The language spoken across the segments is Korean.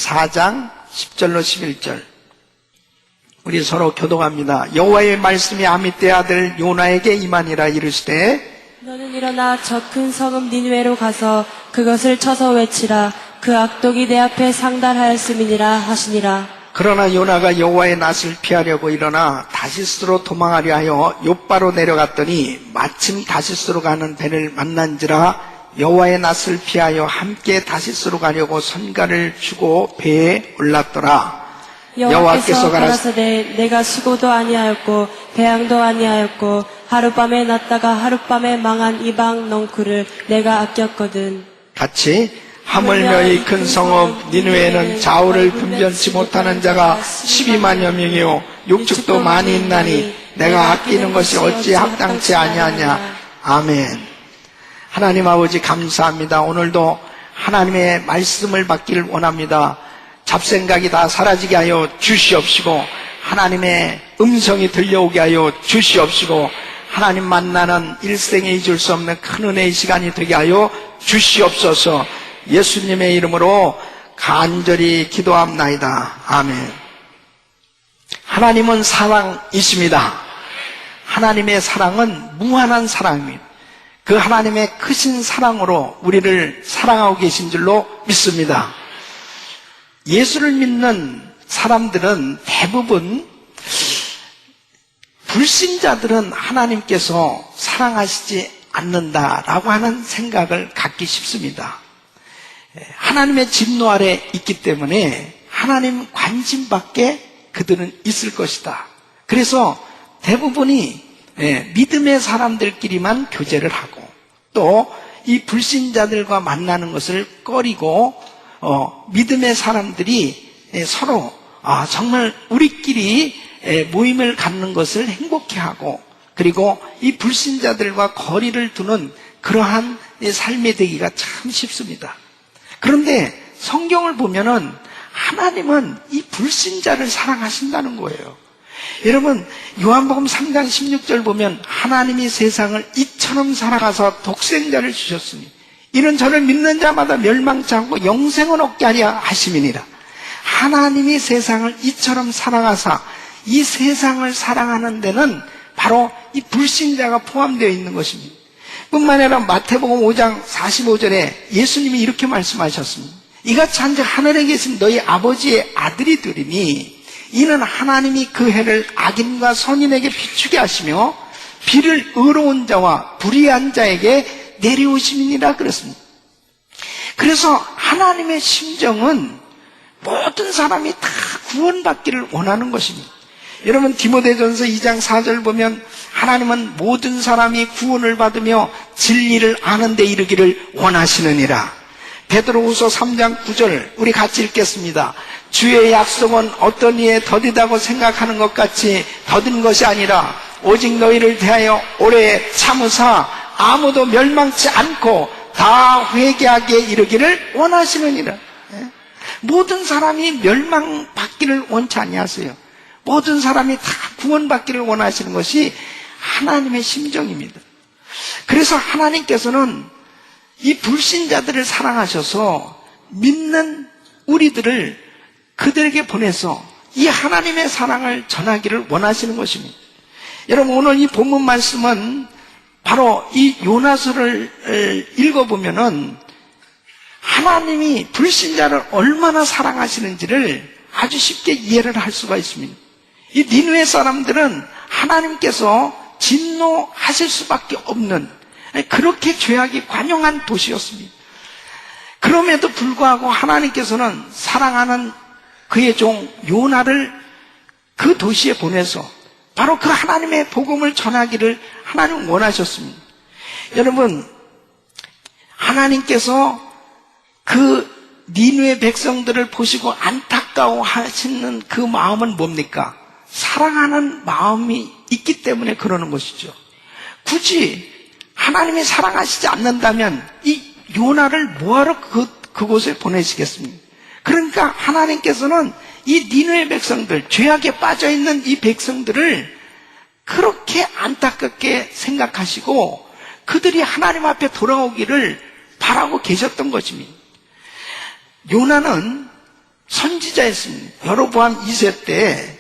4장 10절로 11절. 우리 서로 교독합니다. 여호와의 말씀이 아미떼 아들 요나에게 임하니라 이르시되 너는 일어나 저 큰 성읍 니느웨로 가서 그것을 쳐서 외치라. 그 악독이 내 앞에 상달하였음이니라 하시니라. 그러나 요나가 여호와의 낯을 피하려고 일어나 다시스로 도망하려 하여 욥바로 내려갔더니 마침 다시스로 가는 배를 만난지라. 여호와의 낯을 피하여 함께 다시스로 가려고 선가를 주고 배에 올랐더라. 여호와께서 가라사대 내가 수고도 아니하였고 배양도 아니하였고 하룻밤에 났다가 하룻밤에 망한 이방 넝쿨을 내가 아꼈거든. 같이 하물며 이 큰 성읍 니느웨는 좌우를 분변치 못하는 자가 12만여 명이요 육축도 많이 있나니 내가 아끼는 것이 어찌 합당치 아니하냐. 아멘. 하나님 아버지 감사합니다. 오늘도 하나님의 말씀을 받기를 원합니다. 잡생각이 다 사라지게 하여 주시옵시고 하나님의 음성이 들려오게 하여 주시옵시고 하나님 만나는 일생에 잊을 수 없는 큰 은혜의 시간이 되게 하여 주시옵소서. 예수님의 이름으로 간절히 기도합나이다. 아멘. 하나님은 사랑이십니다. 하나님의 사랑은 무한한 사랑입니다. 그 하나님의 크신 사랑으로 우리를 사랑하고 계신 줄로 믿습니다. 예수를 믿는 사람들은 대부분 불신자들은 하나님께서 사랑하시지 않는다라고 하는 생각을 갖기 쉽습니다. 하나님의 진노 아래 있기 때문에 하나님 관심 밖에 그들은 있을 것이다. 그래서 대부분이 믿음의 사람들끼리만 교제를 하고 또 이 불신자들과 만나는 것을 꺼리고 믿음의 사람들이 서로 정말 우리끼리 모임을 갖는 것을 행복해하고 그리고 이 불신자들과 거리를 두는 그러한 삶이 되기가 참 쉽습니다. 그런데 성경을 보면은 하나님은 이 불신자를 사랑하신다는 거예요. 여러분 요한복음 3장 16절 보면 하나님이 세상을 이처럼 사랑하사 독생자를 주셨으니 이는 저를 믿는 자마다 멸망치 않고 영생을 얻게 하려 하심이니라. 하나님이 세상을 이처럼 사랑하사 이 세상을 사랑하는 데는 바로 이 불신자가 포함되어 있는 것입니다. 뿐만 아니라 마태복음 5장 45절에 예수님이 이렇게 말씀하셨습니다. 이같이 한즉 하늘에 계신 너희 아버지의 아들이 되리니 이는 하나님이 그 해를 악인과 선인에게 비추게 하시며 비를 의로운 자와 불의한 자에게 내려오심이니라 그랬습니다. 그래서 하나님의 심정은 모든 사람이 다 구원받기를 원하는 것입니다. 여러분 디모데전서 2장 4절 보면 하나님은 모든 사람이 구원을 받으며 진리를 아는 데 이르기를 원하시느니라. 베드로후서 3장 9절 우리 같이 읽겠습니다. 주의 약속은 어떤 이에 더디다고 생각하는 것 같이 더딘 것이 아니라 오직 너희를 대하여 오래 참으사 아무도 멸망치 않고 다 회개하게 이르기를 원하시느니라. 모든 사람이 멸망받기를 원치 아니하세요. 모든 사람이 다 구원받기를 원하시는 것이 하나님의 심정입니다. 그래서 하나님께서는 이 불신자들을 사랑하셔서 믿는 우리들을 그들에게 보내서 이 하나님의 사랑을 전하기를 원하시는 것입니다. 여러분 오늘 이 본문 말씀은 바로 이 요나서를 읽어보면은 하나님이 불신자를 얼마나 사랑하시는지를 아주 쉽게 이해를 할 수가 있습니다. 이 니느웨 사람들은 하나님께서 진노하실 수밖에 없는 그렇게 죄악이 관영한 도시였습니다. 그럼에도 불구하고 하나님께서는 사랑하는 그의 종 요나를 그 도시에 보내서 바로 그 하나님의 복음을 전하기를 하나님은 원하셨습니다. 여러분 하나님께서 그 니느웨 백성들을 보시고 안타까워하시는 그 마음은 뭡니까? 사랑하는 마음이 있기 때문에 그러는 것이죠. 굳이 하나님이 사랑하시지 않는다면 이 요나를 뭐하러 그곳에 보내시겠습니까? 그러니까 하나님께서는 이 니느웨 백성들, 죄악에 빠져있는 이 백성들을 그렇게 안타깝게 생각하시고 그들이 하나님 앞에 돌아오기를 바라고 계셨던 것입니다. 요나는 선지자였습니다. 여로보암 2세 때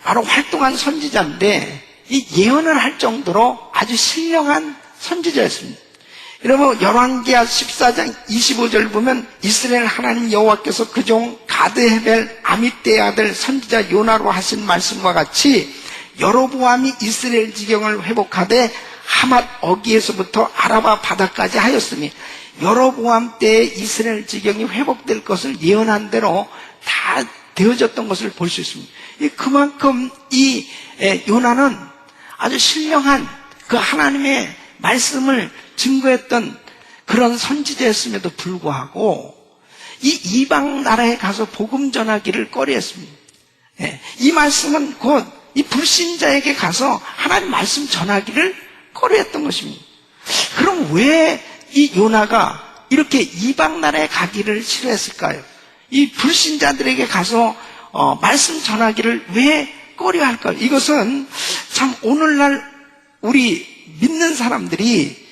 바로 활동한 선지자인데 이 예언을 할 정도로 아주 신령한 선지자였습니다. 여러분 열왕기하 14장 25절 보면 이스라엘 하나님 여호와께서 그 종 가드헤벨 아미떼의 아들 선지자 요나로 하신 말씀과 같이 여로보암이 이스라엘 지경을 회복하되 하맛 어기에서부터 아라바 바다까지 하였으니 여로보암 때에 이스라엘 지경이 회복될 것을 예언한 대로 다 되어졌던 것을 볼 수 있습니다. 그만큼 이 요나는 아주 신령한 그 하나님의 말씀을 증거했던 그런 선지자였음에도 불구하고 이 이방 나라에 가서 복음 전하기를 꺼려했습니다. 이 말씀은 곧 이 불신자에게 가서 하나님 말씀 전하기를 꺼려했던 것입니다. 그럼 왜 이 요나가 이렇게 이방 나라에 가기를 싫어했을까요? 이 불신자들에게 가서 말씀 전하기를 왜 꺼려할까요? 이것은 참 오늘날 우리 믿는 사람들이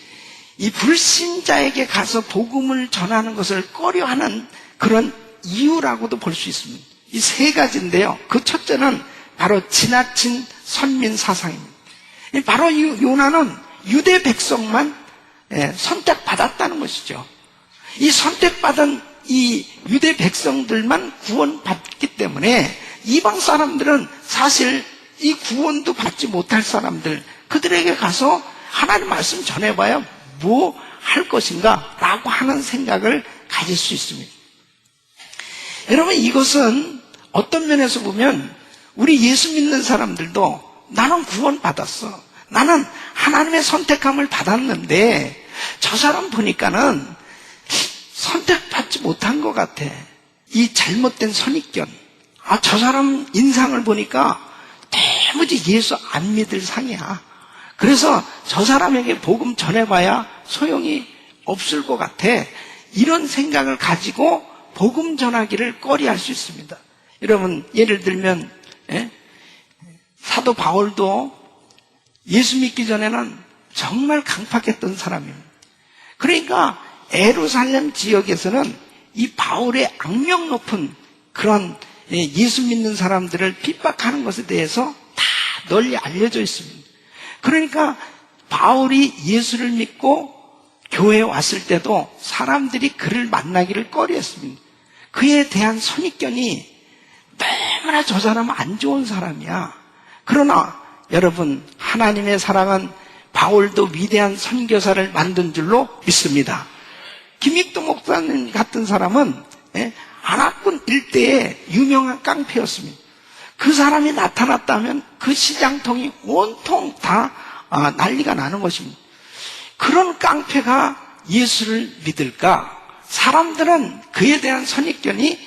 이 불신자에게 가서 복음을 전하는 것을 꺼려하는 그런 이유라고도 볼 수 있습니다. 이 세 가지인데요. 그 첫째는 바로 지나친 선민 사상입니다. 바로 이 요나는 유대 백성만 선택받았다는 것이죠. 이 선택받은 이 유대 백성들만 구원받기 때문에 이방 사람들은 사실 이 구원도 받지 못할 사람들, 그들에게 가서 하나님 말씀 전해봐야 뭐 할 것인가 라고 하는 생각을 가질 수 있습니다. 여러분, 이것은 어떤 면에서 보면 우리 예수 믿는 사람들도 나는 구원받았어, 나는 하나님의 선택함을 받았는데 저 사람 보니까는 선택받지 못한 것 같아. 이 잘못된 선입견, 저 사람 인상을 보니까 도무지 예수 안 믿을 상이야. 그래서 저 사람에게 복음 전해봐야 소용이 없을 것 같아. 이런 생각을 가지고 복음 전하기를 꺼려할 수 있습니다. 여러분, 예를 들면 사도 바울도 예수 믿기 전에는 정말 강팍했던 사람입니다. 그러니까 예루살렘 지역에서는 이 바울의 악명 높은 그런 예수 믿는 사람들을 핍박하는 것에 대해서 다 널리 알려져 있습니다. 그러니까 바울이 예수를 믿고 교회에 왔을 때도 사람들이 그를 만나기를 꺼려했습니다. 그에 대한 선입견이 너무나 저 사람은 안 좋은 사람이야. 그러나 여러분, 하나님의 사랑은 바울도 위대한 선교사를 만든 줄로 믿습니다. 김익도 목사님 같은 사람은 안악군 일대에 유명한 깡패였습니다. 그 사람이 나타났다면 그 시장통이 온통 다 난리가 나는 것입니다. 그런 깡패가 예수를 믿을까? 사람들은 그에 대한 선입견이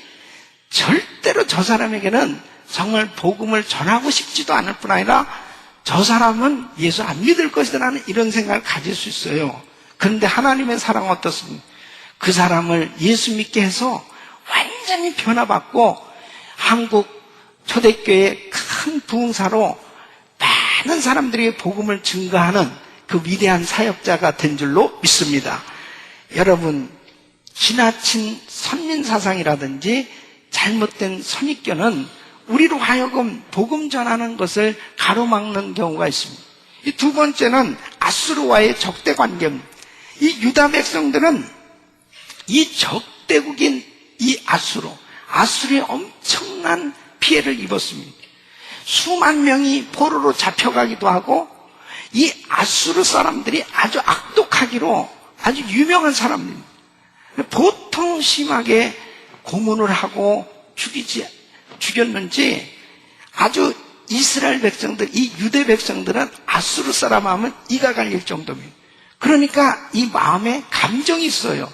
절대로 저 사람에게는 정말 복음을 전하고 싶지도 않을 뿐 아니라 저 사람은 예수 안 믿을 것이라는 이런 생각을 가질 수 있어요. 그런데 하나님의 사랑은 어떻습니까? 그 사람을 예수 믿게 해서 완전히 변화받고 한국 초대교회의 큰 부흥사로 많은 사람들에게 복음을 증거하는 그 위대한 사역자가 된 줄로 믿습니다. 여러분, 지나친 선민사상이라든지 잘못된 선입견은 우리로 하여금 복음 전하는 것을 가로막는 경우가 있습니다. 이 두 번째는 아수르와의 적대 관계입니다. 이 유다 백성들은 이 적대국인 이 아수르에 엄청난 피해를 입었습니다. 수만 명이 포로로 잡혀가기도 하고 이 아수르 사람들이 아주 악독하기로 아주 유명한 사람입니다. 보통 심하게 고문을 하고 죽였는지 아주 이스라엘 백성들, 이 유대 백성들은 아수르 사람 하면 이가 갈릴 정도입니다. 그러니까 이 마음에 감정이 있어요.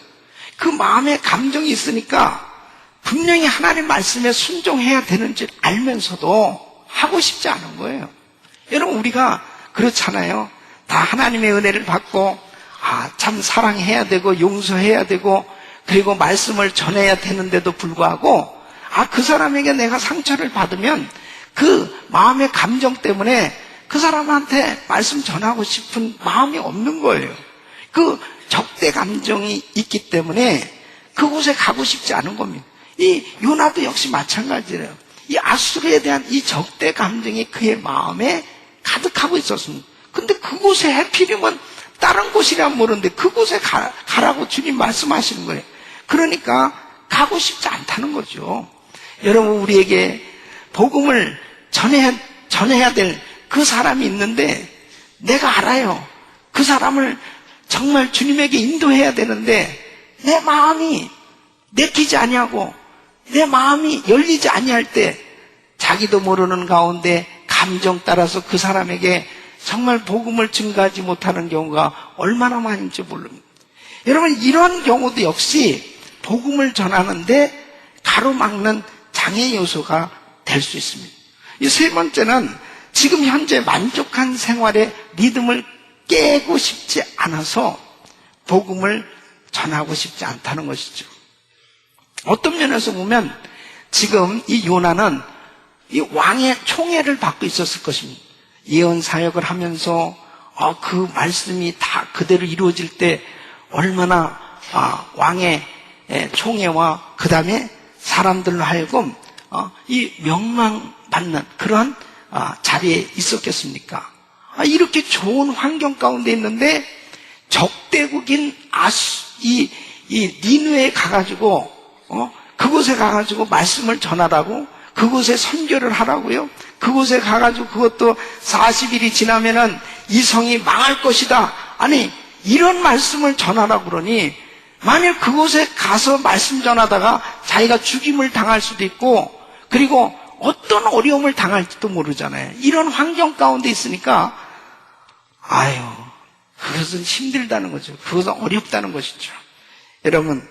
그 마음에 감정이 있으니까 분명히 하나님 말씀에 순종해야 되는 줄 알면서도 하고 싶지 않은 거예요. 여러분, 우리가 그렇잖아요. 다 하나님의 은혜를 받고 참 사랑해야 되고 용서해야 되고 그리고 말씀을 전해야 되는데도 불구하고 그 사람에게 내가 상처를 받으면 그 마음의 감정 때문에 그 사람한테 말씀 전하고 싶은 마음이 없는 거예요. 그 적대 감정이 있기 때문에 그곳에 가고 싶지 않은 겁니다. 이 요나도 역시 마찬가지래요. 이 아수르에 대한 이 적대 감정이 그의 마음에 가득하고 있었습니다. 근데 그곳에 해필이면 다른 곳이라 모르는데 그곳에 가라고 주님 말씀하시는 거예요. 그러니까 가고 싶지 않다는 거죠. 여러분, 우리에게 복음을 전해야 될 그 사람이 있는데 내가 알아요. 그 사람을 정말 주님에게 인도해야 되는데 내 마음이 내키지 아니하고 내 마음이 열리지 아니할 때 자기도 모르는 가운데 감정 따라서 그 사람에게 정말 복음을 증가하지 못하는 경우가 얼마나 많은지 모릅니다. 여러분, 이런 경우도 역시 복음을 전하는데 가로막는 장애 요소가 될 수 있습니다. 이 세 번째는 지금 현재 만족한 생활의 리듬을 깨고 싶지 않아서 복음을 전하고 싶지 않다는 것이죠. 어떤 면에서 보면 지금 이 요나는 이 왕의 총애를 받고 있었을 것입니다. 예언 사역을 하면서 그 말씀이 다 그대로 이루어질 때 얼마나 왕의 총애와 그 다음에 사람들로 하여금 이 명망받는 그런 자리에 있었겠습니까? 이렇게 좋은 환경 가운데 있는데 적대국인 이 니느웨에 가가지고 그곳에 가가지고 말씀을 전하라고, 그곳에 선교를 하라고요. 그곳에 가가지고 그것도 40일이 지나면은 이 성이 망할 것이다. 아니, 이런 말씀을 전하라고 그러니 만일 그곳에 가서 말씀 전하다가 자기가 죽임을 당할 수도 있고, 그리고 어떤 어려움을 당할지도 모르잖아요. 이런 환경 가운데 있으니까 그것은 힘들다는 거죠. 그것은 어렵다는 것이죠. 여러분,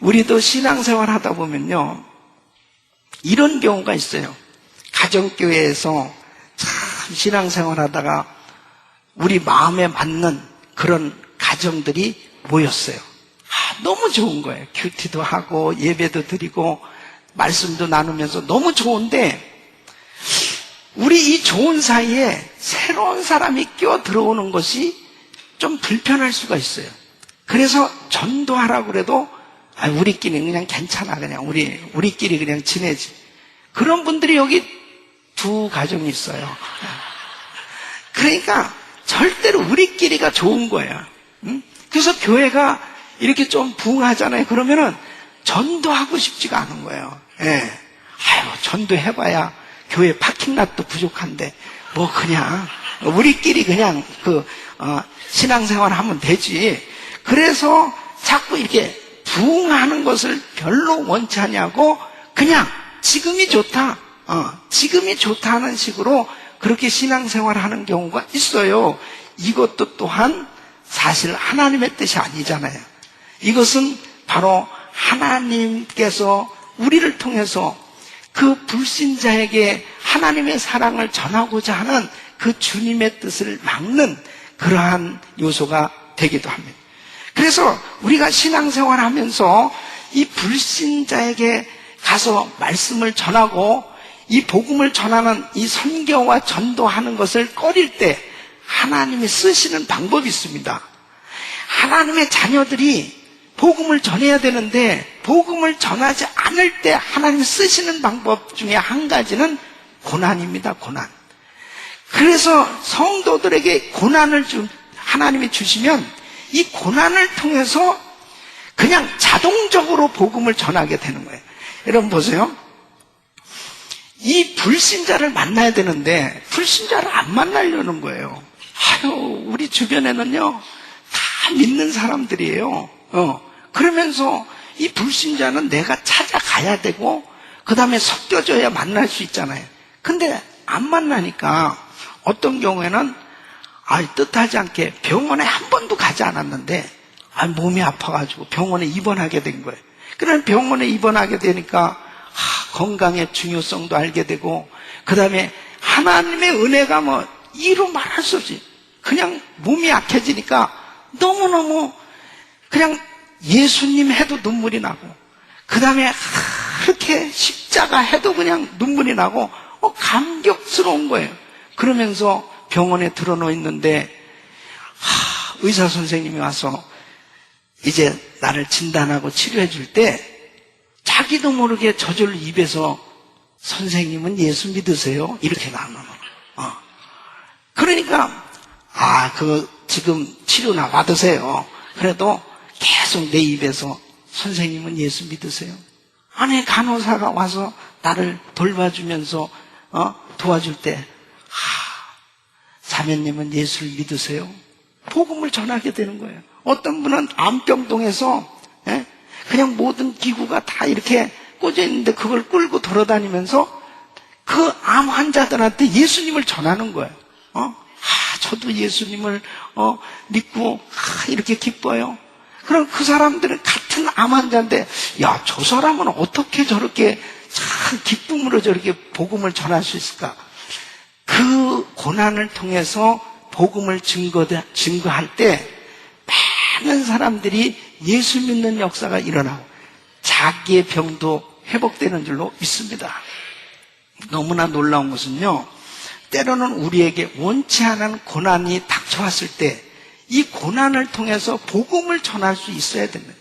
우리도 신앙생활 하다 보면요, 이런 경우가 있어요. 가정교회에서 참 신앙생활 하다가 우리 마음에 맞는 그런 가정들이 모였어요. 너무 좋은 거예요. 큐티도 하고 예배도 드리고 말씀도 나누면서 너무 좋은데 우리 이 좋은 사이에 새로운 사람이 끼어 들어오는 것이 좀 불편할 수가 있어요. 그래서 전도하라고 그래도 우리끼리 그냥 괜찮아, 그냥 우리끼리 그냥 지내지. 그런 분들이 여기 두 가정이 있어요. 그러니까 절대로 우리끼리가 좋은 거예요. 그래서 교회가 이렇게 좀 부흥하잖아요. 그러면은 전도하고 싶지가 않은 거예요. 전도해봐야 교회 파킹랏도 부족한데 뭐 그냥 우리끼리 그냥 신앙생활 하면 되지. 그래서 자꾸 이렇게 부흥하는 것을 별로 원치 않냐고 그냥 지금이 좋다, 지금이 좋다 하는 식으로 그렇게 신앙생활 하는 경우가 있어요. 이것도 또한 사실 하나님의 뜻이 아니잖아요. 이것은 바로 하나님께서 우리를 통해서 그 불신자에게 하나님의 사랑을 전하고자 하는 그 주님의 뜻을 막는 그러한 요소가 되기도 합니다. 그래서 우리가 신앙생활 하면서 이 불신자에게 가서 말씀을 전하고 이 복음을 전하는 이 선교와 전도하는 것을 꺼릴 때 하나님이 쓰시는 방법이 있습니다. 하나님의 자녀들이 복음을 전해야 되는데 복음을 전하지 않을 때 하나님이 쓰시는 방법 중에 한 가지는 고난입니다. 고난. 그래서 성도들에게 고난을 하나님이 주시면 이 고난을 통해서 그냥 자동적으로 복음을 전하게 되는 거예요. 여러분 보세요. 이 불신자를 만나야 되는데 불신자를 안 만나려는 거예요. 우리 주변에는요 다 믿는 사람들이에요. 그러면서 이 불신자는 내가 찾아가야 되고 그 다음에 섞여져야 만날 수 있잖아요. 근데 안 만나니까 어떤 경우에는 뜻하지 않게 병원에 한 번도 가지 않았는데 몸이 아파가지고 병원에 입원하게 된 거예요. 그러면 병원에 입원하게 되니까 건강의 중요성도 알게 되고 그 다음에 하나님의 은혜가 이루 말할 수 없이 그냥 몸이 약해지니까 너무너무 그냥 예수님 해도 눈물이 나고 그 다음에 그렇게 십자가 해도 그냥 눈물이 나고 감격스러운 거예요. 그러면서 병원에 들어놓여 있는데 의사 선생님이 와서 이제 나를 진단하고 치료해 줄 때 자기도 모르게 저절로 입에서 선생님은 예수 믿으세요? 이렇게 나오는 거예요. 그러니까 지금 치료나 받으세요. 그래도 계속 내 입에서 선생님은 예수 믿으세요? 아니, 간호사가 와서 나를 돌봐주면서 도와줄 때 사면님은 예수를 믿으세요? 복음을 전하게 되는 거예요. 어떤 분은 암병동에서 그냥 모든 기구가 다 이렇게 꽂혀 있는데 그걸 끌고 돌아다니면서 그 암 환자들한테 예수님을 전하는 거예요. 저도 예수님을 믿고 이렇게 기뻐요. 그럼 그 사람들은 같은 암 환자인데, 야, 저 사람은 어떻게 저렇게 참 기쁨으로 저렇게 복음을 전할 수 있을까? 그 고난을 통해서 복음을 증거할 때 많은 사람들이 예수 믿는 역사가 일어나고 자기의 병도 회복되는 줄로 믿습니다. 너무나 놀라운 것은요, 때로는 우리에게 원치 않은 고난이 닥쳐왔을 때 이 고난을 통해서 복음을 전할 수 있어야 됩니다.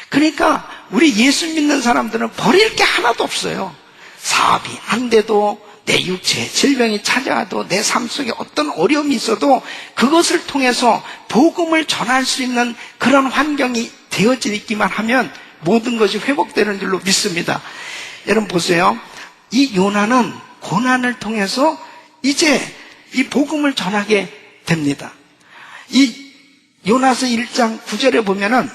그러니까 우리 예수 믿는 사람들은 버릴 게 하나도 없어요. 사업이 안 돼도, 내 육체 질병이 찾아와도, 내 삶 속에 어떤 어려움이 있어도 그것을 통해서 복음을 전할 수 있는 그런 환경이 되어져 있기만 하면 모든 것이 회복되는 줄로 믿습니다. 여러분 보세요. 이 요나는 고난을 통해서 이제 이 복음을 전하게 됩니다. 이 요나서 1장 9절에 보면은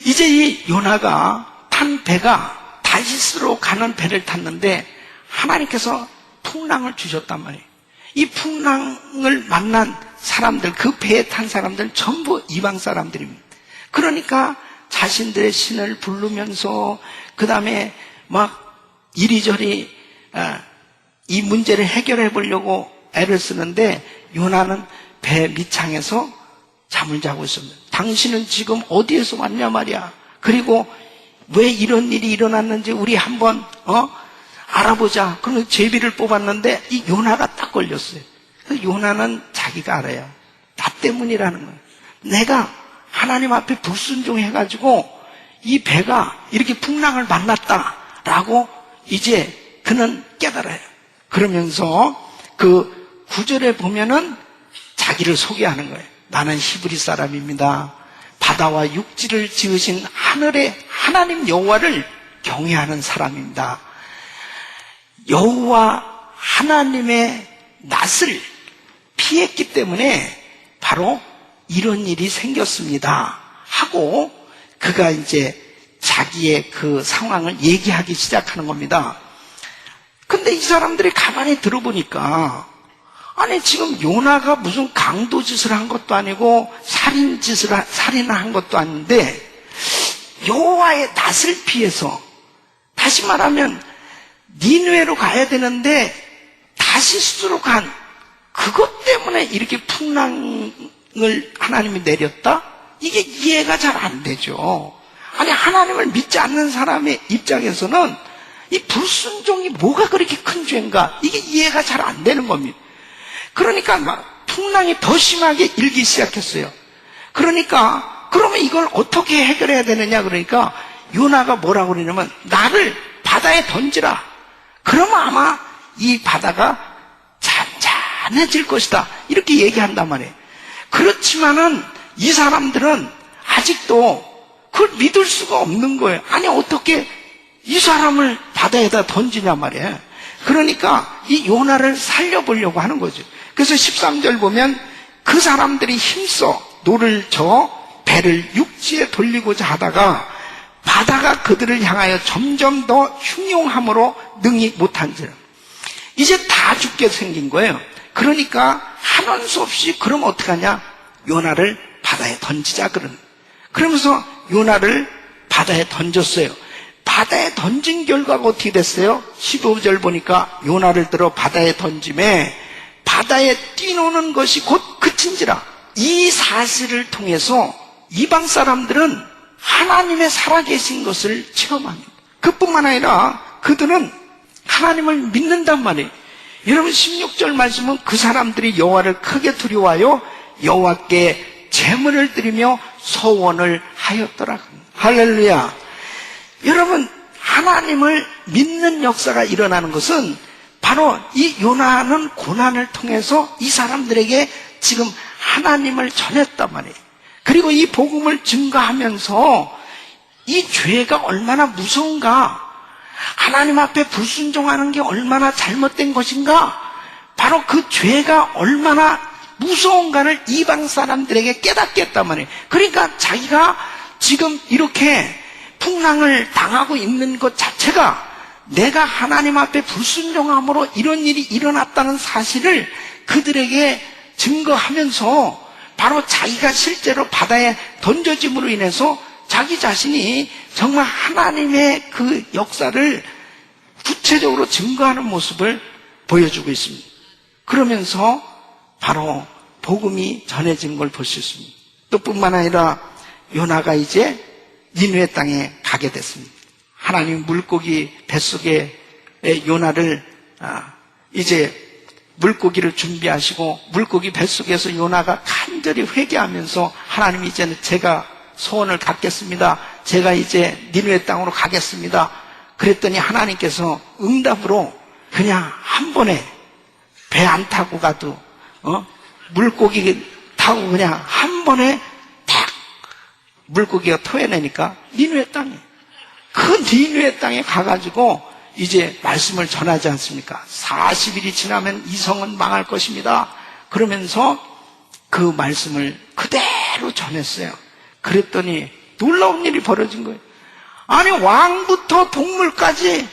이제 이 요나가 탄 배가 다시스로 가는 배를 탔는데 하나님께서 풍랑을 주셨단 말이에요. 이 풍랑을 만난 사람들, 그 배에 탄 사람들 전부 이방 사람들입니다. 그러니까 자신들의 신을 부르면서 그 다음에 막 이리저리 이 문제를 해결해 보려고 애를 쓰는데 요나는 배 밑창에서 잠을 자고 있습니다. 당신은 지금 어디에서 왔냐 말이야. 그리고 왜 이런 일이 일어났는지 우리 한번 알아보자. 그러면 제비를 뽑았는데 이 요나가 딱 걸렸어요. 그래서 요나는 자기가 알아요. 나 때문이라는 거예요. 내가 하나님 앞에 불순종해가지고 이 배가 이렇게 풍랑을 만났다라고 이제 그는 깨달아요. 그러면서 그 9절에 보면은 자기를 소개하는 거예요. 나는 히브리 사람입니다. 바다와 육지를 지으신 하늘의 하나님 여호와를 경외하는 사람입니다. 여호와 하나님의 낯을 피했기 때문에 바로 이런 일이 생겼습니다 하고 그가 이제 자기의 그 상황을 얘기하기 시작하는 겁니다. 근데 이 사람들이 가만히 들어보니까 아니 지금 요나가 무슨 강도짓을 한 것도 아니고 살인을 한 것도 아닌데 여호와의 낯을 피해서, 다시 말하면 니느웨로 가야 되는데 다시스로 간 그것 때문에 이렇게 풍랑을 하나님이 내렸다? 이게 이해가 잘 안 되죠. 아니 하나님을 믿지 않는 사람의 입장에서는 이 불순종이 뭐가 그렇게 큰 죄인가? 이게 이해가 잘 안 되는 겁니다. 그러니까 막 풍랑이 더 심하게 일기 시작했어요. 그러니까 그러면 이걸 어떻게 해결해야 되느냐? 그러니까 요나가 뭐라고 그러냐면 나를 바다에 던지라. 그러면 아마 이 바다가 잔잔해질 것이다. 이렇게 얘기한단 말이에요. 그렇지만은 이 사람들은 아직도 그걸 믿을 수가 없는 거예요. 아니 어떻게 이 사람을 바다에다 던지냐 말이에요. 그러니까 이 요나를 살려보려고 하는 거죠. 그래서 13절 보면 그 사람들이 힘써 노를 저어 배를 육지에 돌리고자 하다가 바다가 그들을 향하여 점점 더 흉용함으로 능히 못한지라. 이제 다 죽게 생긴 거예요. 그러니까 하는 수 없이 그럼 어떡하냐? 요나를 바다에 던지자 그러면서 요나를 바다에 던졌어요. 바다에 던진 결과가 어떻게 됐어요? 15절 보니까 요나를 들어 바다에 던짐에 바다에 뛰노는 것이 곧 그친지라. 이 사실을 통해서 이방 사람들은 하나님의 살아계신 것을 체험합니다. 그뿐만 아니라 그들은 하나님을 믿는단 말이에요. 여러분 16절 말씀은 그 사람들이 여호와를 크게 두려워하여 여호와께 제물을 드리며 소원을 하였더라. 할렐루야. 여러분, 하나님을 믿는 역사가 일어나는 것은 바로 이 요나는 고난을 통해서 이 사람들에게 지금 하나님을 전했단 말이에요. 그리고 이 복음을 증거하면서 이 죄가 얼마나 무서운가, 하나님 앞에 불순종하는 게 얼마나 잘못된 것인가, 바로 그 죄가 얼마나 무서운가를 이방 사람들에게 깨닫게 했단 말이에요. 그러니까 자기가 지금 이렇게 풍랑을 당하고 있는 것 자체가 내가 하나님 앞에 불순종함으로 이런 일이 일어났다는 사실을 그들에게 증거하면서 바로 자기가 실제로 바다에 던져짐으로 인해서 자기 자신이 정말 하나님의 그 역사를 구체적으로 증거하는 모습을 보여주고 있습니다. 그러면서 바로 복음이 전해진 걸 볼 수 있습니다. 또 뿐만 아니라 요나가 이제 니느웨 땅에 가게 됐습니다. 하나님 물고기 뱃속에 요나를 이제 물고기를 준비하시고 물고기 뱃속에서 요나가 간절히 회개하면서 하나님, 이제는 제가 소원을 갖겠습니다. 제가 이제 니느웨 땅으로 가겠습니다. 그랬더니 하나님께서 응답으로 그냥 한 번에 배 안 타고 가도 물고기 타고 그냥 한 번에 탁 물고기가 토해내니까 니느웨 땅에, 그 니느웨 땅에 가가지고 이제 말씀을 전하지 않습니까? 40일이 지나면 이 성은 망할 것입니다. 그러면서 그 말씀을 그대로 전했어요. 그랬더니 놀라운 일이 벌어진 거예요. 아니, 왕부터 동물까지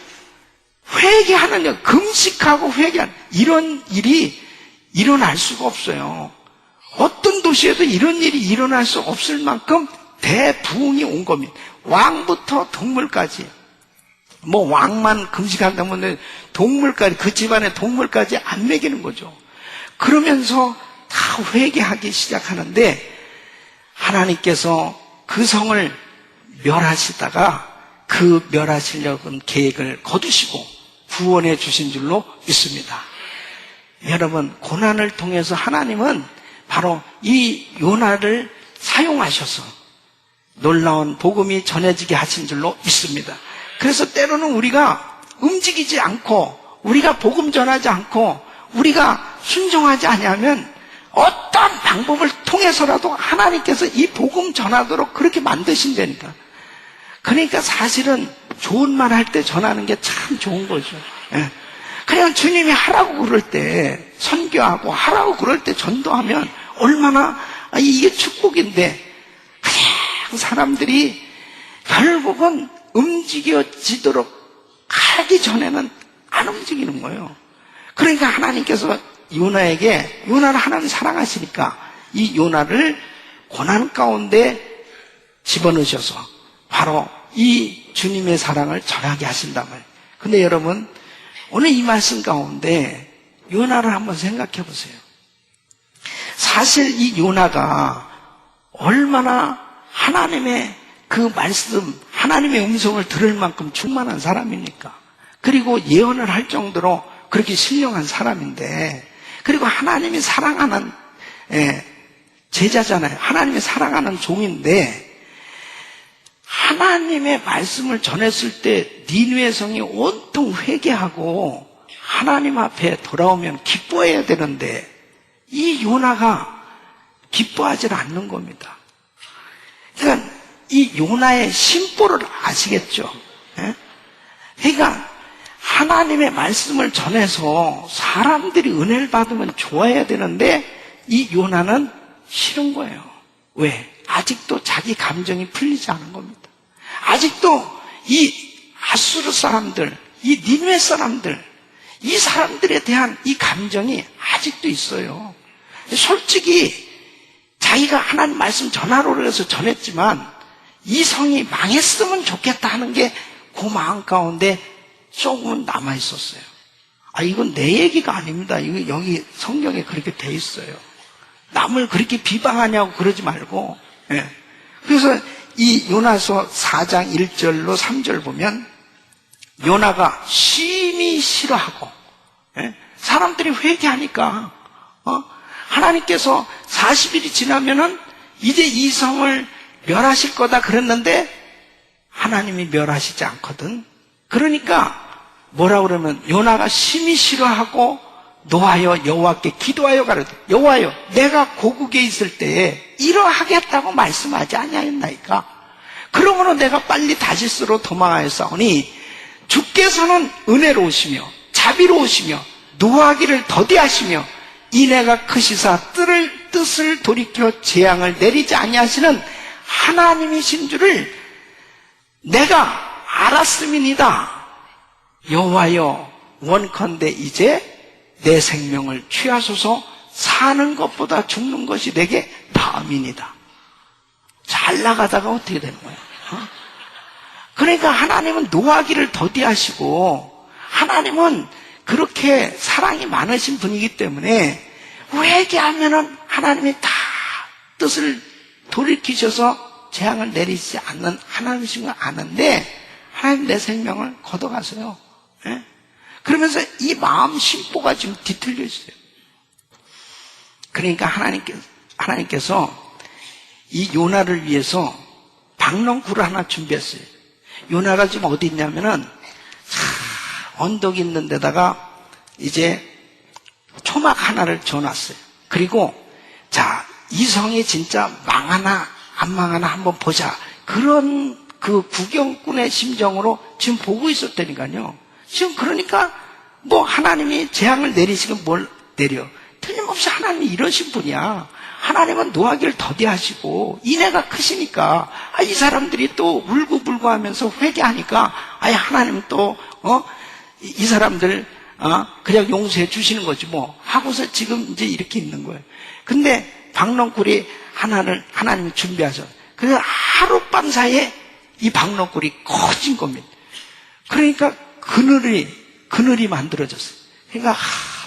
회개하는, 금식하고 회개하는 이런 일이 일어날 수가 없어요. 어떤 도시에도 이런 일이 일어날 수 없을 만큼 대부흥이 온 겁니다. 왕부터 동물까지. 뭐 왕만 금식한다면 동물까지, 그 집안의 동물까지 안 먹이는 거죠. 그러면서 다 회개하기 시작하는데 하나님께서 그 성을 멸하시다가 그 멸하시려는 계획을 거두시고 구원해 주신 줄로 믿습니다. 여러분, 고난을 통해서 하나님은 바로 이 요나를 사용하셔서 놀라운 복음이 전해지게 하신 줄로 믿습니다. 그래서 때로는 우리가 움직이지 않고, 우리가 복음 전하지 않고, 우리가 순종하지 아니하면 어떤 방법을 통해서라도 하나님께서 이 복음 전하도록 그렇게 만드신다니까. 그러니까 사실은 좋은 말 할 때 전하는 게 참 좋은 거죠. 예. 그냥 주님이 하라고 그럴 때 선교하고 하라고 그럴 때 전도하면 얼마나 이게 축복인데, 그냥 사람들이 결국은 움직여지도록 하기 전에는 안 움직이는 거예요. 그러니까 하나님께서 요나에게, 요나를 하나님 사랑하시니까 이 요나를 고난 가운데 집어넣으셔서 바로 이 주님의 사랑을 전하게 하신단 말이에요. 근데 여러분, 오늘 이 말씀 가운데 요나를 한번 생각해 보세요. 사실 이 요나가 얼마나 하나님의 그 말씀, 하나님의 음성을 들을 만큼 충만한 사람입니까? 그리고 예언을 할 정도로 그렇게 신령한 사람인데, 그리고 하나님이 사랑하는 제자잖아요. 하나님이 사랑하는 종인데, 하나님의 말씀을 전했을 때 니느웨 성이 온통 회개하고 하나님 앞에 돌아오면 기뻐해야 되는데 이 요나가 기뻐하지 않는 겁니다. 그러니까 이 요나의 심보를 아시겠죠? 그러니까 하나님의 말씀을 전해서 사람들이 은혜를 받으면 좋아해야 되는데 이 요나는 싫은 거예요. 왜? 아직도 자기 감정이 풀리지 않은 겁니다. 아직도 이 아수르 사람들, 이 니느웨 사람들, 이 사람들에 대한 이 감정이 아직도 있어요. 솔직히 자기가 하나님 말씀 전하러 그래서 전했지만 이 성이 망했으면 좋겠다 하는 게 그 마음 가운데 조금은 남아 있었어요. 이건 내 얘기가 아닙니다. 이거 여기 성경에 그렇게 돼 있어요. 남을 그렇게 비방하냐고 그러지 말고. 그래서 이 요나서 4장 1절로 3절 보면 요나가 심히 싫어하고, 사람들이 회개하니까 하나님께서 40일이 지나면은 이제 이 성을 멸하실 거다 그랬는데 하나님이 멸하시지 않거든. 그러니까 뭐라 그러면 요나가 심히 싫어하고 노하여 여호와께 기도하여 가로되 여호와여 내가 고국에 있을 때에 이러하겠다고 말씀하지 아니하였나이까. 그러므로 내가 빨리 다시스로 도망하였사오니 주께서는 은혜로우시며 자비로우시며 노하기를 더디하시며 이내가 크시사 뜻을 돌이켜 재앙을 내리지 아니하시는 하나님이신 줄을 내가 알았음이니이다. 여호와여 원컨대 이제 내 생명을 취하소서. 사는 것보다 죽는 것이 내게 다음이니이다. 잘 나가다가 어떻게 되는 거야? 그러니까 하나님은 노하기를 더디하시고 하나님은 그렇게 사랑이 많으신 분이기 때문에 회개하면은 하나님이 다 뜻을 돌이키셔서 재앙을 내리지 않는 하나님이신 걸 아는데 하나님 내 생명을 걷어가세요. 예? 그러면서 이 마음 심보가 지금 뒤틀려 있어요. 그러니까 하나님께서 이 요나를 위해서 박넝쿨을 하나 준비했어요. 요나가 지금 어디 있냐면은 언덕 있는 데다가 이제 초막 하나를 줘놨어요. 그리고 자, 이 성이 진짜 망하나 안 망하나 한번 보자. 그런 그 구경꾼의 심정으로 지금 보고 있었다니까요. 지금 그러니까 뭐 하나님이 재앙을 내리시면 뭘 내려? 틀림없이 하나님이 이러신 분이야. 하나님은 노하기를 더디하시고 인애가 크시니까 이 사람들이 또 울고불고 하면서 회개하니까 하나님은 또 이 사람들 그냥 용서해 주시는 거지 뭐 하고서 지금 이제 이렇게 있는 거예요. 근데 박넝쿨이 하나님이 준비하셔. 그래서 하룻밤 사이에 이 박넝쿨이 커진 겁니다. 그러니까 그늘이 만들어졌어요. 그러니까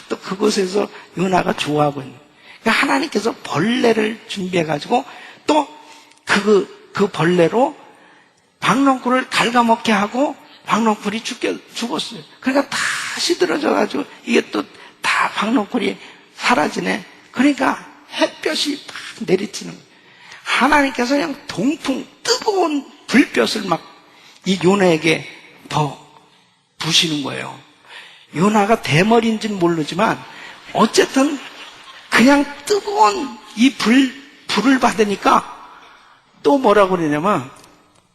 또 그곳에서 요나가 좋아하고 있는 거예요. 그러니까 하나님께서 벌레를 준비해가지고 또 그 벌레로 박넝쿨을 갉아먹게 하고 박넝쿨이 죽었어요. 그러니까 다 시들어져가지고 이게 또 다 박넝쿨이 사라지네. 그러니까 햇볕이 막 내리치는 거예요. 하나님께서 그냥 뜨거운 불볕을 막 이 요나에게 더 부시는 거예요. 요나가 대머리인지는 모르지만 어쨌든 그냥 뜨거운 이 불을 받으니까 또 뭐라고 그러냐면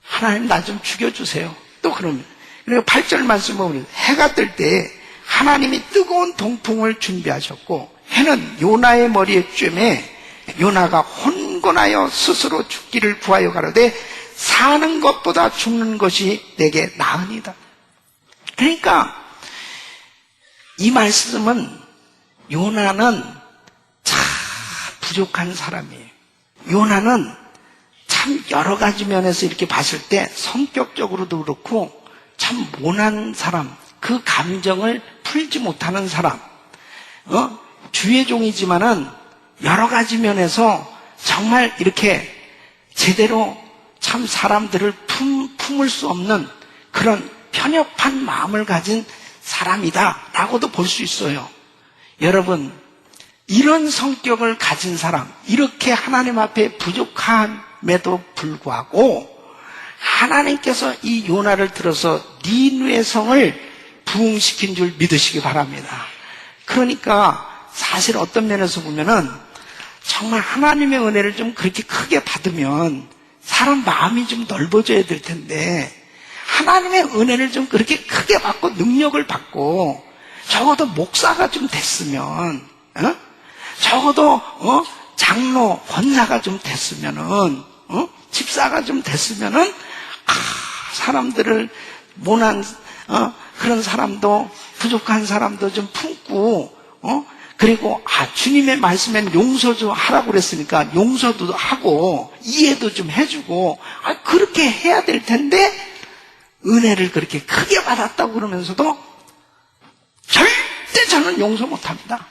하나님 나 좀 죽여주세요. 또 그러면 그리고 8절 말씀 보면 해가 뜰 때 하나님이 뜨거운 동풍을 준비하셨고 해는 요나의 머리에 쬐매 요나가 혼곤하여 스스로 죽기를 구하여 가로되 사는 것보다 죽는 것이 내게 나으니이다. 그러니까 이 말씀은 요나는 참 부족한 사람이에요. 요나는 참 여러 가지 면에서 이렇게 봤을 때 성격적으로도 그렇고 참 모난 사람, 그 감정을 풀지 못하는 사람, 주의 종이지만은 여러 가지 면에서 정말 이렇게 제대로 참 사람들을 품을 수 없는 그런 편협한 마음을 가진 사람이다라고도 볼 수 있어요. 여러분, 이런 성격을 가진 사람, 이렇게 하나님 앞에 부족함에도 불구하고 하나님께서 이 요나를 들어서 니느웨 성을 부흥시킨 줄 믿으시기 바랍니다. 그러니까 사실 어떤 면에서 보면은 정말 하나님의 은혜를 좀 그렇게 크게 받으면 사람 마음이 좀 넓어져야 될 텐데 하나님의 은혜를 좀 그렇게 크게 받고 능력을 받고 적어도 목사가 좀 됐으면 적어도 장로, 권사가 좀 됐으면은 집사가 좀 됐으면은 사람들을 모난 그런 사람도 부족한 사람도 좀 품고 그리고 주님의 말씀엔 용서도 하라고 그랬으니까 용서도 하고 이해도 좀 해주고 그렇게 해야 될 텐데 은혜를 그렇게 크게 받았다고 그러면서도 절대 저는 용서 못합니다.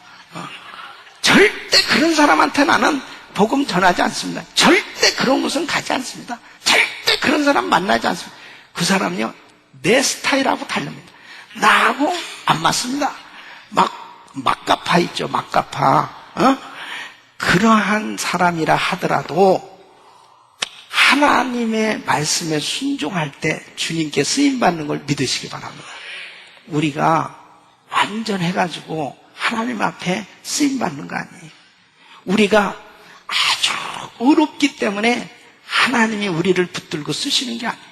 절대 그런 사람한테 나는 복음 전하지 않습니다. 절대 그런 곳은 가지 않습니다. 절대 그런 사람 만나지 않습니다. 그 사람은요 내 스타일하고 다릅니다. 나하고 안 맞습니다. 막가파 있죠. 막가파. 그러한 사람이라 하더라도 하나님의 말씀에 순종할 때 주님께 쓰임받는 걸 믿으시기 바랍니다. 우리가 완전해가지고 하나님 앞에 쓰임받는 거 아니에요. 우리가 아주 의롭기 때문에 하나님이 우리를 붙들고 쓰시는 게 아니에요.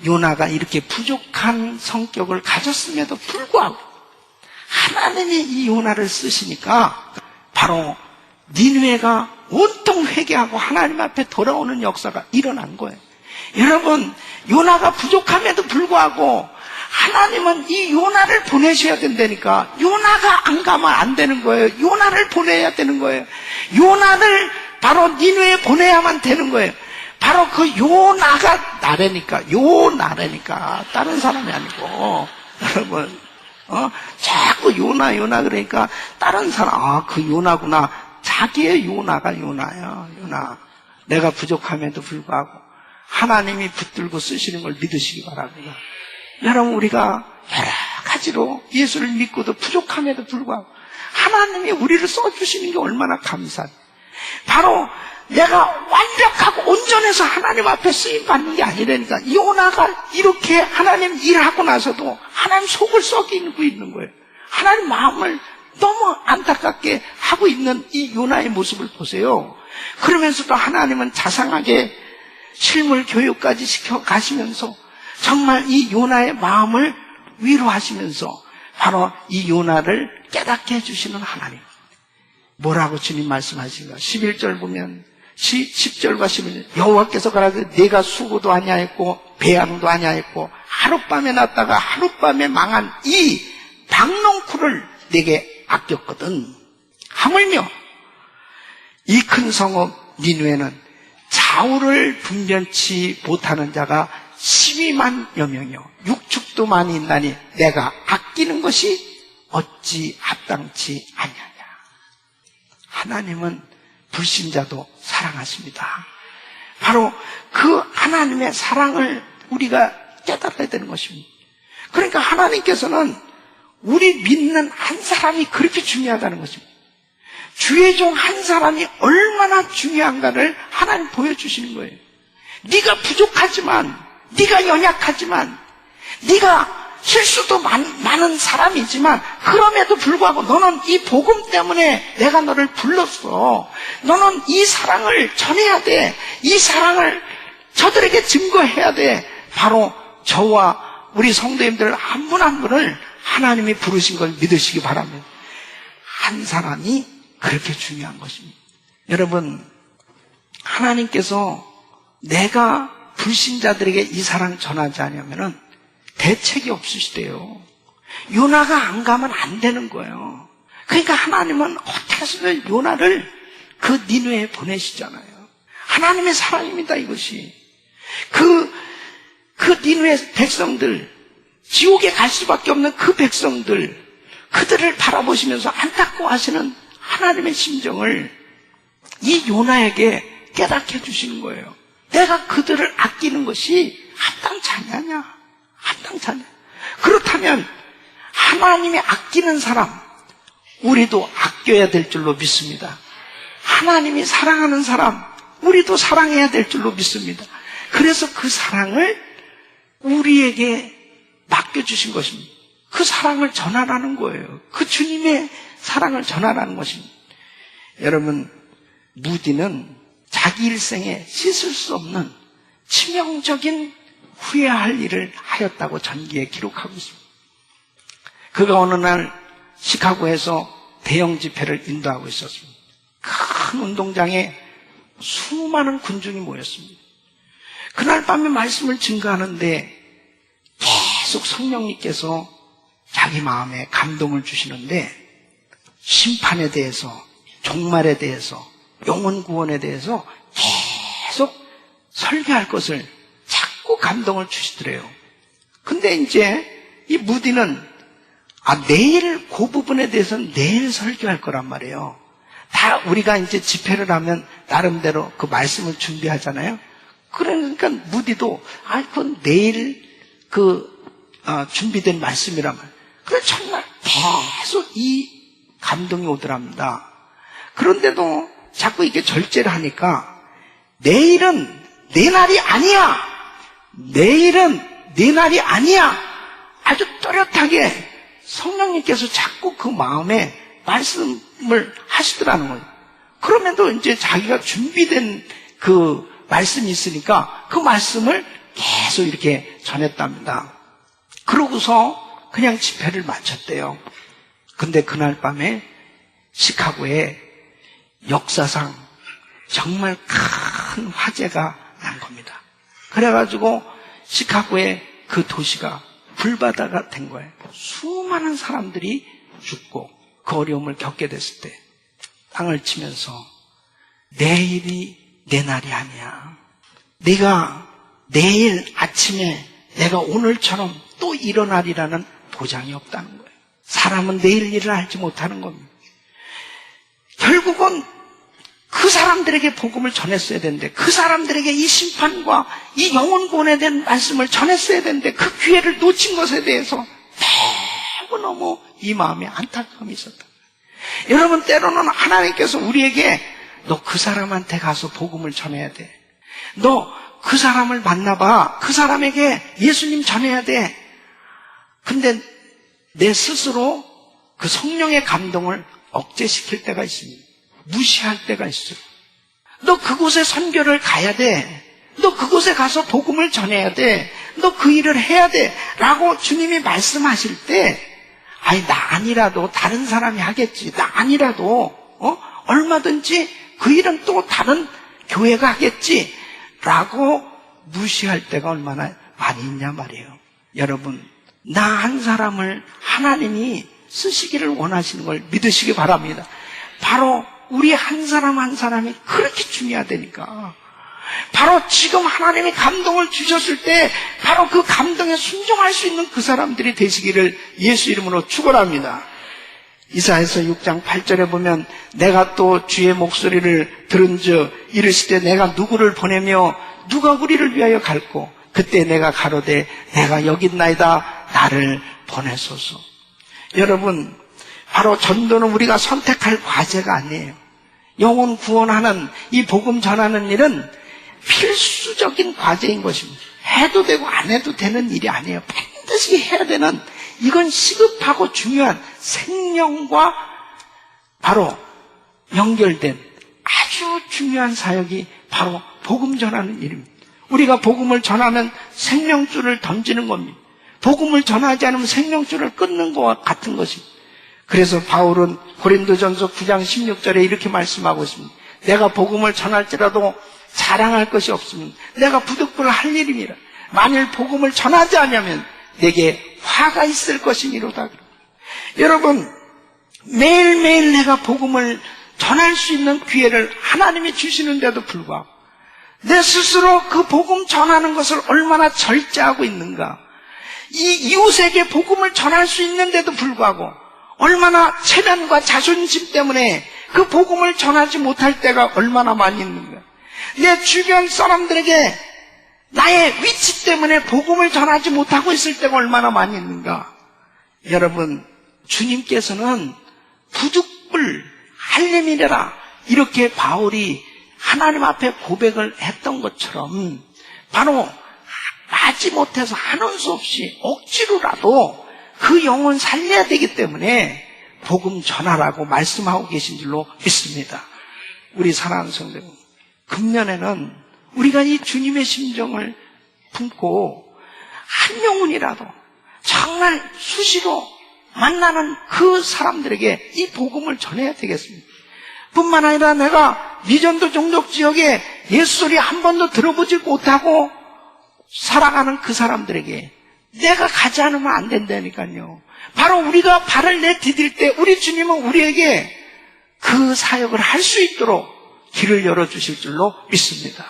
요나가 이렇게 부족한 성격을 가졌음에도 불구하고 하나님이 이 요나를 쓰시니까 바로 니느웨가 온통 회개하고 하나님 앞에 돌아오는 역사가 일어난 거예요. 여러분, 요나가 부족함에도 불구하고 하나님은 이 요나를 보내셔야 된다니까. 요나가 안 가면 안 되는 거예요. 요나를 보내야 되는 거예요. 요나를 바로 니느웨에 보내야만 되는 거예요. 바로 그 요나가 나라니까 다른 사람이 아니고. 여러분, 자꾸 요나 그러니까 다른 사람, 그 요나구나. 자기의 요나가 요나야. 내가 부족함에도 불구하고 하나님이 붙들고 쓰시는 걸 믿으시기 바랍니다. 여러분, 우리가 여러 가지로 예수를 믿고도 부족함에도 불구하고 하나님이 우리를 써주시는 게 얼마나 감사해요. 바로 내가 완벽하고 온전해서 하나님 앞에 쓰임받는 게 아니라니까. 요나가 이렇게 하나님 일하고 나서도 하나님 속을 썩이고 있는 거예요. 하나님 마음을 너무 안타깝게 하고 있는 이 요나의 모습을 보세요. 그러면서도 하나님은 자상하게 실물 교육까지 시켜 가시면서 정말 이 요나의 마음을 위로하시면서 바로 이 요나를 깨닫게 해주시는 하나님. 뭐라고 주님 말씀하신가? 11절 보면 10절과 11절 여호와께서 가라사대 내가 수고도 아니하였고 배양도 아니하였고 하룻밤에 났다가 하룻밤에 망한 이 박농쿨을 내게 아꼈거든. 하물며 이 큰 성읍 니느웨는 좌우를 분변치 못하는 자가 12만여 명이요 육축도 많이 있나니 내가 아끼는 것이 어찌 합당치 아니하냐. 하나님은 불신자도 사랑하십니다. 바로 그 하나님의 사랑을 우리가 깨달아야 되는 것입니다. 그러니까 하나님께서는 우리 믿는 한 사람이 그렇게 중요하다는 것입니다. 주의 종 한 사람이 얼마나 중요한가를 하나님 보여주시는 거예요. 네가 부족하지만, 네가 연약하지만, 네가 실수도 많은 사람이지만 그럼에도 불구하고 너는 이 복음 때문에 내가 너를 불렀어. 너는 이 사랑을 전해야 돼. 이 사랑을 저들에게 증거해야 돼. 바로 저와 우리 성도님들 한 분 한 분을 하나님이 부르신 걸 믿으시기 바랍니다. 한 사람이 그렇게 중요한 것입니다. 여러분, 하나님께서 내가 불신자들에게 이 사랑 전하지 않으면은 대책이 없으시대요. 요나가 안 가면 안 되는 거예요. 그러니까 하나님은 어떻게 해서든 요나를 그 니느웨에 보내시잖아요. 하나님의 사랑입니다, 이것이. 그 니느웨 백성들, 지옥에 갈 수밖에 없는 그 백성들, 그들을 바라보시면서 안타까워하시는 하나님의 심정을 이 요나에게 깨닫게 해주시는 거예요. 내가 그들을 아끼는 것이 합당치 않냐? 합당치 않냐? 그렇다면 하나님이 아끼는 사람, 우리도 아껴야 될 줄로 믿습니다. 하나님이 사랑하는 사람, 우리도 사랑해야 될 줄로 믿습니다. 그래서 그 사랑을 우리에게 맡겨주신 것입니다. 그 사랑을 전하라는 거예요. 그 주님의 사랑을 전하라는 것입니다. 여러분, 무디는 자기 일생에 씻을 수 없는 치명적인 후회할 일을 하였다고 전기에 기록하고 있습니다. 그가 어느 날 시카고에서 대형 집회를 인도하고 있었습니다. 큰 운동장에 수많은 군중이 모였습니다. 그날 밤에 말씀을 증거하는데 계속 성령님께서 자기 마음에 감동을 주시는데 심판에 대해서, 종말에 대해서, 영혼 구원에 대해서 계속 설교할 것을 자꾸 감동을 주시더래요. 근데 이제 이 무디는 내일 그 부분에 대해서는 내일 설교할 거란 말이에요. 다 우리가 이제 집회를 하면 나름대로 그 말씀을 준비하잖아요. 그러니까 무디도 그건 내일 준비된 말씀이란 말이에요. 그래서 정말 계속 이 감동이 오더랍니다. 그런데도 자꾸 이렇게 절제를 하니까 내일은 내 날이 아니야. 내일은 내 날이 아니야. 아주 또렷하게 성령님께서 자꾸 그 마음에 말씀을 하시더라는 거예요. 그러면도 이제 자기가 준비된 그 말씀이 있으니까 그 말씀을 계속 이렇게 전했답니다. 그러고서 그냥 집회를 마쳤대요. 근데 그날 밤에 시카고에 역사상 정말 큰 화재가 난 겁니다. 그래가지고 시카고의 그 도시가 불바다가 된 거예요. 수많은 사람들이 죽고 그 어려움을 겪게 됐을 때 땅을 치면서 내일이 내 날이 아니야. 네가 내일 아침에 내가 오늘처럼 또 일어나리라는 보장이 없다는 거예요. 사람은 내일 일을 알지 못하는 겁니다. 결국은 그 사람들에게 복음을 전했어야 되는데, 그 사람들에게 이 심판과 이 영혼 구원에 대한 말씀을 전했어야 되는데 그 기회를 놓친 것에 대해서 너무 이 마음에 안타까움이 있었다. 여러분, 때로는 하나님께서 우리에게 너 그 사람한테 가서 복음을 전해야 돼. 너 그 사람을 만나봐. 그 사람에게 예수님 전해야 돼. 근데 내 스스로 그 성령의 감동을 억제시킬 때가 있습니다. 무시할 때가 있어요. 너 그곳에 선교를 가야 돼. 너 그곳에 가서 복음을 전해야 돼. 너 그 일을 해야 돼. 라고 주님이 말씀하실 때, 아니, 나 아니라도 다른 사람이 하겠지. 나 아니라도, 얼마든지 그 일은 또 다른 교회가 하겠지. 라고 무시할 때가 얼마나 많이 있냐 말이에요. 여러분, 나 한 사람을 하나님이 쓰시기를 원하시는 걸 믿으시기 바랍니다. 바로 우리 한 사람 한 사람이 그렇게 중요하다니까. 바로 지금 하나님이 감동을 주셨을 때 바로 그 감동에 순종할 수 있는 그 사람들이 되시기를 예수 이름으로 축원합니다. 이사야서 6장 8절에 보면 내가 또 주의 목소리를 들은즉 이르시되 내가 누구를 보내며 누가 우리를 위하여 갈고 그때 내가 가로되 내가 여기 있나이다 나를 보내소서. 여러분, 바로 전도는 우리가 선택할 과제가 아니에요. 영혼 구원하는 이 복음 전하는 일은 필수적인 과제인 것입니다. 해도 되고 안 해도 되는 일이 아니에요. 반드시 해야 되는, 이건 시급하고 중요한 생명과 바로 연결된 아주 중요한 사역이 바로 복음 전하는 일입니다. 우리가 복음을 전하면 생명줄을 던지는 겁니다. 복음을 전하지 않으면 생명줄을 끊는 것과 같은 것입니다. 그래서 바울은 고린도전서 9장 16절에 이렇게 말씀하고 있습니다. 내가 복음을 전할지라도 자랑할 것이 없으면 내가 부득불 할 일입니다. 만일 복음을 전하지 않으면 내게 화가 있을 것이니로다. 여러분, 매일매일 내가 복음을 전할 수 있는 기회를 하나님이 주시는데도 불구하고 내 스스로 그 복음 전하는 것을 얼마나 절제하고 있는가. 이 이웃에게 복음을 전할 수 있는데도 불구하고 얼마나 체면과 자존심 때문에 그 복음을 전하지 못할 때가 얼마나 많이 있는가. 내 주변 사람들에게 나의 위치 때문에 복음을 전하지 못하고 있을 때가 얼마나 많이 있는가. 여러분, 주님께서는 부득불 할례미래라 이렇게 바울이 하나님 앞에 고백을 했던 것처럼 바로 하지 못해서 하는 수 없이 억지로라도 그 영혼 살려야 되기 때문에 복음 전하라고 말씀하고 계신 줄로 믿습니다. 우리 사랑하는 성도 여러분, 금년에는 우리가 이 주님의 심정을 품고 한 영혼이라도 정말 수시로 만나는 그 사람들에게 이 복음을 전해야 되겠습니다. 뿐만 아니라 내가 미전도 종족 지역에 예수 소리 한 번도 들어보지 못하고 살아가는 그 사람들에게 내가 가지 않으면 안 된다니까요. 바로 우리가 발을 내디딜 때 우리 주님은 우리에게 그 사역을 할 수 있도록 길을 열어주실 줄로 믿습니다.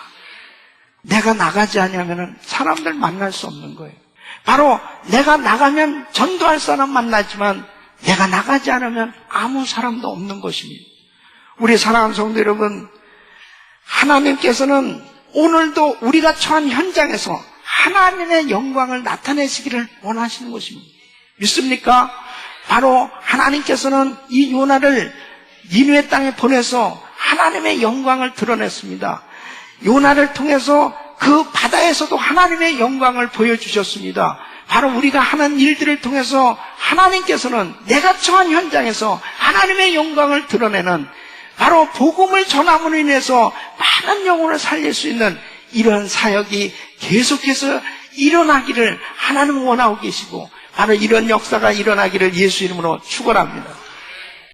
내가 나가지 않으면 사람들 만날 수 없는 거예요. 바로 내가 나가면 전도할 사람 만나지만 내가 나가지 않으면 아무 사람도 없는 것입니다. 우리 사랑하는 성도 여러분, 하나님께서는 오늘도 우리가 처한 현장에서 하나님의 영광을 나타내시기를 원하시는 것입니다. 믿습니까? 바로 하나님께서는 이 요나를 니느웨 땅에 보내서 하나님의 영광을 드러냈습니다. 요나를 통해서 그 바다에서도 하나님의 영광을 보여주셨습니다. 바로 우리가 하는 일들을 통해서 하나님께서는 내가 처한 현장에서 하나님의 영광을 드러내는, 바로 복음을 전함으로 인해서 많은 영혼을 살릴 수 있는 이런 사역이 계속해서 일어나기를 하나님은 원하고 계시고, 바로 이런 역사가 일어나기를 예수 이름으로 축원합니다.